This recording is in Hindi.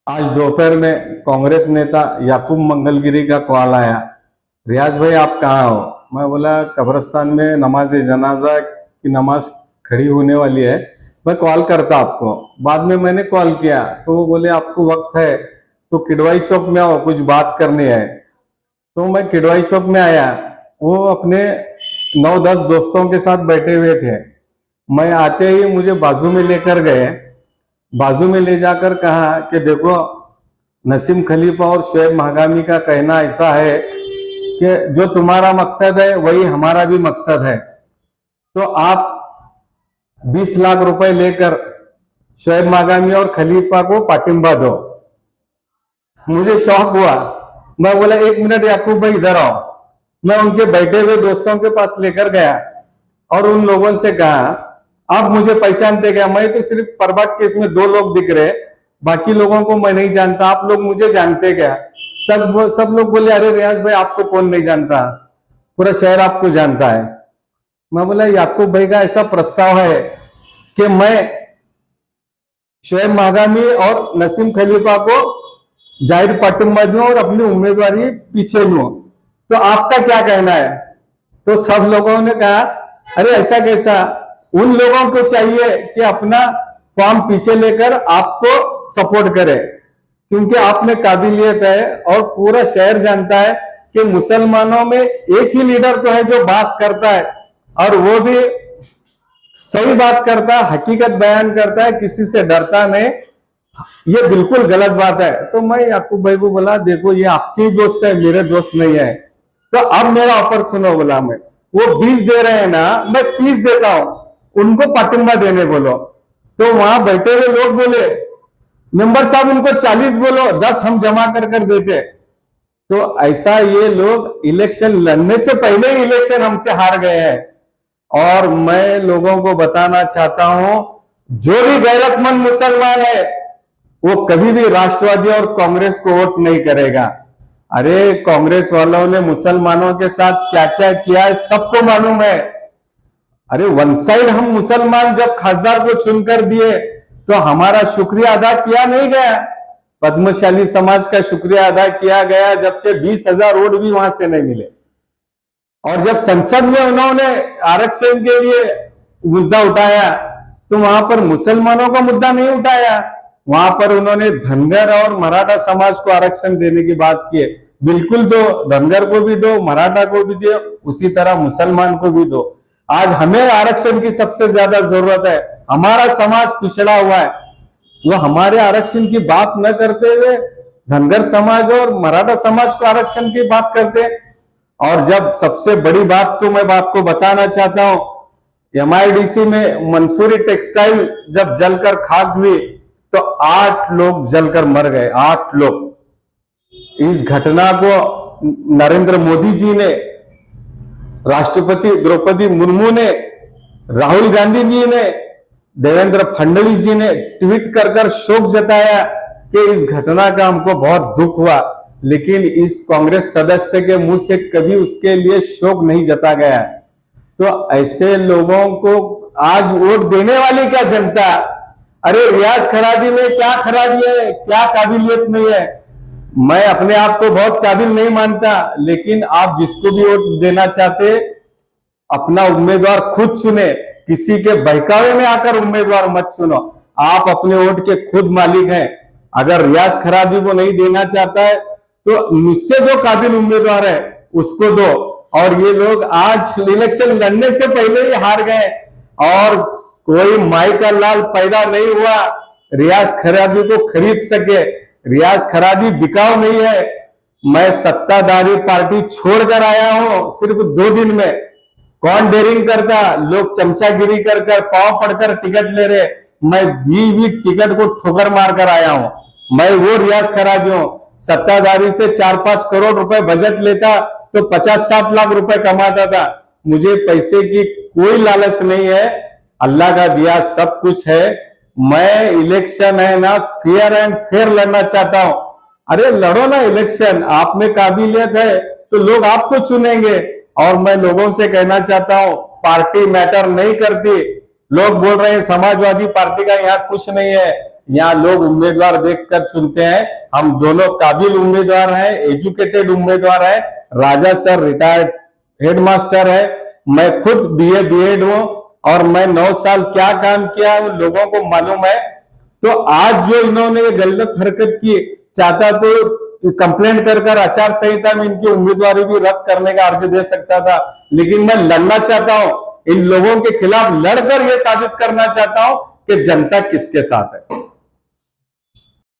आज दोपहर में कांग्रेस नेता याकूब मंगलगिरी का कॉल आया। रियाज भाई आप कहाँ हो? मैं बोला कब्रिस्तान में नमाज जनाजा की नमाज खड़ी होने वाली है, मैं कॉल करता आपको। बाद में मैंने कॉल किया तो वो बोले आपको वक्त है तो किडवाई चौक में आओ, कुछ बात करनी है। तो मैं किडवाई चौक में आया। वो अपने 9-10 दोस्तों के साथ बैठे हुए थे। मैं आते ही मुझे बाजू में लेकर गए। बाजू में ले जाकर कहा कि देखो, नसीम खलीफा और शोएब महागामी का कहना ऐसा है कि जो तुम्हारा मकसद है वही हमारा भी मकसद है, तो आप 20 लाख रुपए लेकर शोएब महागामी और खलीफा को पाटिंबा दो। मुझे शौक हुआ। मैं बोला 1 मिनट याकूब भाई इधर आओ। मैं उनके बैठे हुए दोस्तों के पास लेकर गया और उन लोगों से कहा आप मुझे पहचानते क्या? मैं तो सिर्फ परबाग केस में 2 लोग दिख रहे, बाकी लोगों को मैं नहीं जानता, आप लोग मुझे जानते क्या? सब लोग बोले अरे रियाज भाई आपको कौन नहीं जानता, पूरा शहर आपको जानता है। मैं बोला याकूब भाई का ऐसा प्रस्ताव है कि मैं शोएब महागामी और नसीम खलीफा को जाहिर पाटिंबा दूं और अपनी उम्मीदवारी पीछे लूं, तो आपका क्या कहना है? तो सब लोगों ने कहा अरे ऐसा कैसा, उन लोगों को चाहिए कि अपना फॉर्म पीछे लेकर आपको सपोर्ट करे, क्योंकि आप में काबिलियत है और पूरा शहर जानता है कि मुसलमानों में एक ही लीडर तो है जो बात करता है और वो भी सही बात करता है, हकीकत बयान करता है, किसी से डरता नहीं। ये बिल्कुल गलत बात है। तो मैं याकूब भाई को बोला देखो ये आपके दोस्त है, मेरे दोस्त नहीं है, तो अब मेरा ऑफर सुनो। बोला मैं वो 20 दे रहे हैं ना, मैं 30 देता हूं, उनको पाटिंबा देने बोलो। तो वहां बैठे हुए लोग बोले मेंबर साहब उनको 40 बोलो, 10 हम जमा कर कर देते। तो ऐसा ये लोग इलेक्शन लड़ने से पहले ही इलेक्शन हमसे हार गए हैं। और मैं लोगों को बताना चाहता हूं जो भी गैरतमंद मुसलमान है वो कभी भी राष्ट्रवादी और कांग्रेस को वोट नहीं करेगा। अरे कांग्रेस वालों ने मुसलमानों के साथ क्या क्या किया है सबको मालूम है। अरे वन साइड हम मुसलमान जब खासदार को चुनकर दिए तो हमारा शुक्रिया अदा किया नहीं गया, पद्मशाली समाज का शुक्रिया अदा किया गया, जबकि 20,000 वोट भी वहां से नहीं मिले। और जब संसद में उन्होंने आरक्षण के लिए मुद्दा उठाया तो वहां पर मुसलमानों का मुद्दा नहीं उठाया, वहां पर उन्होंने धनगर और मराठा समाज को आरक्षण देने की बात की है। बिल्कुल दो, धनगर को भी दो, मराठा को भी दो, उसी तरह मुसलमान को भी दो। आज हमें आरक्षण की सबसे ज्यादा जरूरत है, हमारा समाज पिछड़ा हुआ है। वो हमारे आरक्षण की बात न करते हुए धनगर समाज और मराठा समाज को आरक्षण की बात करते। और जब सबसे बड़ी बात तो मैं आपको बताना चाहता हूं, MIDC में मंसूरी टेक्सटाइल जब जलकर खाक हुई तो 8 लोग जलकर मर गए, 8 लोग। इस घटना को नरेंद्र मोदी जी ने, राष्ट्रपति द्रौपदी मुर्मू ने, राहुल गांधी जी ने, देवेंद्र फडणवीस जी ने ट्वीट कर कर शोक जताया कि इस घटना का हमको बहुत दुख हुआ, लेकिन इस कांग्रेस सदस्य के मुंह से कभी उसके लिए शोक नहीं जता गया। तो ऐसे लोगों को आज वोट देने वाली क्या जनता? अरे रियाज खरादी में क्या खराबी है, क्या काबिलियत नहीं है? मैं अपने आप को बहुत काबिल नहीं मानता, लेकिन आप जिसको भी वोट देना चाहते अपना उम्मीदवार खुद चुने, किसी के बहकावे में आकर उम्मीदवार मत चुनो। आप अपने वोट के खुद मालिक हैं। अगर रियाज खरादी को नहीं देना चाहता है तो मुझसे जो काबिल उम्मीदवार है उसको दो। और ये लोग आज इलेक्शन लड़ने से पहले ही हार गए और कोई माई का लाल पैदा नहीं हुआ रियाज खरादी को खरीद सके। रियाज खरादी बिकाऊ नहीं है। मैं सत्ताधारी पार्टी छोड़कर आया हूं सिर्फ 2 दिन में। कौन डेयरिंग करता? लोग चमचागिरी कर कर पांव पड़कर टिकट ले रहे, मैं दी हुई टिकट को ठोकर मारकर आया हूं। मैं वो रियाज खरादी हूं। सत्ताधारी से 4-5 करोड़ रुपए बजट लेता तो 50-60 लाख रुपए कमाता था। मुझे पैसे की कोई लालच नहीं है, अल्लाह का दिया सब कुछ है। मैं इलेक्शन है ना फेयर एंड फेयर लड़ना चाहता हूं। अरे लड़ो ना इलेक्शन, आप में काबिलियत है तो लोग आपको चुनेंगे। और मैं लोगों से कहना चाहता हूं पार्टी मैटर नहीं करती। लोग बोल रहे हैं समाजवादी पार्टी का यहाँ कुछ नहीं है, यहाँ लोग उम्मीदवार देखकर चुनते हैं। हम दोनों काबिल उम्मीदवार हैं, एजुकेटेड उम्मीदवार हैं। राजा सर रिटायर्ड हेडमास्टर है, मैं खुद बीए बीएड हूं और मैं 9 साल क्या काम किया है लोगों को मालूम है। तो आज जो इन्होंने ये गलत हरकत की, चाहता तो कंप्लेंट कर आचार संहिता में इनकी उम्मीदवारी भी रद्द करने का अर्ज दे सकता था, लेकिन मैं लड़ना चाहता हूं इन लोगों के खिलाफ, लड़कर यह साबित करना चाहता हूं कि जनता किसके साथ है।